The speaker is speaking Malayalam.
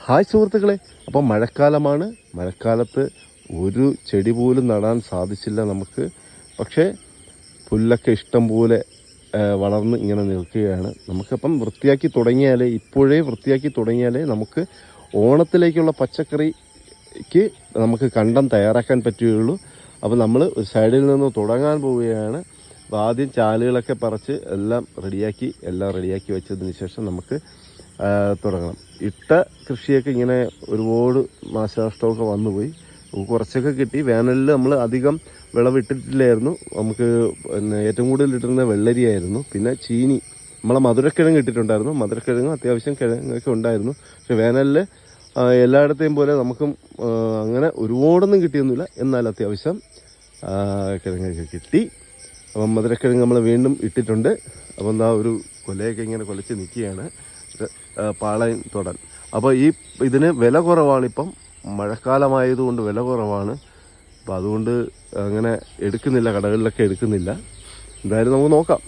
ഹായ് സുഹൃത്തുക്കളെ, അപ്പം മഴക്കാലമാണ്. മഴക്കാലത്ത് ഒരു ചെടി പോലും നടാൻ സാധിച്ചില്ല നമുക്ക്. പക്ഷേ പുല്ലൊക്കെ ഇഷ്ടം പോലെ വളർന്ന് ഇങ്ങനെ നിൽക്കുകയാണ്. നമുക്കപ്പം ഇപ്പോഴേ വൃത്തിയാക്കി തുടങ്ങിയാലേ നമുക്ക് ഓണത്തിലേക്കുള്ള പച്ചക്കറിക്ക് നമുക്ക് കണ്ടം തയ്യാറാക്കാൻ പറ്റുകയുള്ളൂ. അപ്പോൾ നമ്മൾ ഒരു സൈഡിൽ നിന്ന് തുടങ്ങാൻ പോവുകയാണ്. അപ്പോൾ ആദ്യം ചാലുകളൊക്കെ പറിച്ച് എല്ലാം റെഡിയാക്കി വെച്ചതിന് ശേഷം നമുക്ക് തുടങ്ങണം. ഇട്ട കൃഷിയൊക്കെ ഇങ്ങനെ ഒരുപാട് നാശനഷ്ടമൊക്കെ വന്നുപോയി. കുറച്ചൊക്കെ കിട്ടി. വേനലിൽ നമ്മൾ അധികം വിളവിട്ടിട്ടില്ലായിരുന്നു. നമുക്ക് ഏറ്റവും കൂടുതൽ ഇട്ടിരുന്ന വെള്ളരിയായിരുന്നു. പിന്നെ ചീനി, നമ്മളെ മധുരക്കിഴങ്ങ് ഇട്ടിട്ടുണ്ടായിരുന്നു. മധുരക്കിഴങ്ങ് അത്യാവശ്യം കിഴങ്ങൊക്കെ ഉണ്ടായിരുന്നു. പക്ഷെ വേനലിൽ എല്ലായിടത്തെയും പോലെ നമുക്കും അങ്ങനെ ഒരുപാടൊന്നും കിട്ടിയൊന്നുമില്ല. എന്നാൽ അത്യാവശ്യം കിഴങ്ങൊക്കെ കിട്ടി. അപ്പം മധുരക്കിഴങ്ങ് നമ്മൾ വീണ്ടും ഇട്ടിട്ടുണ്ട്. അപ്പം എന്താ ഒരു കൊലയൊക്കെ ഇങ്ങനെ കൊലച്ച് നിൽക്കുകയാണ്, പാളയം തൊടൽ. അപ്പോൾ ഇതിന് വില കുറവാണ്. ഇപ്പം മഴക്കാലമായതുകൊണ്ട് വില കുറവാണ്. അപ്പോൾ അതുകൊണ്ട് അങ്ങനെ എടുക്കുന്നില്ല, കടകളിലൊക്കെ എടുക്കുന്നില്ല. എന്തായാലും നമുക്ക് നോക്കാം.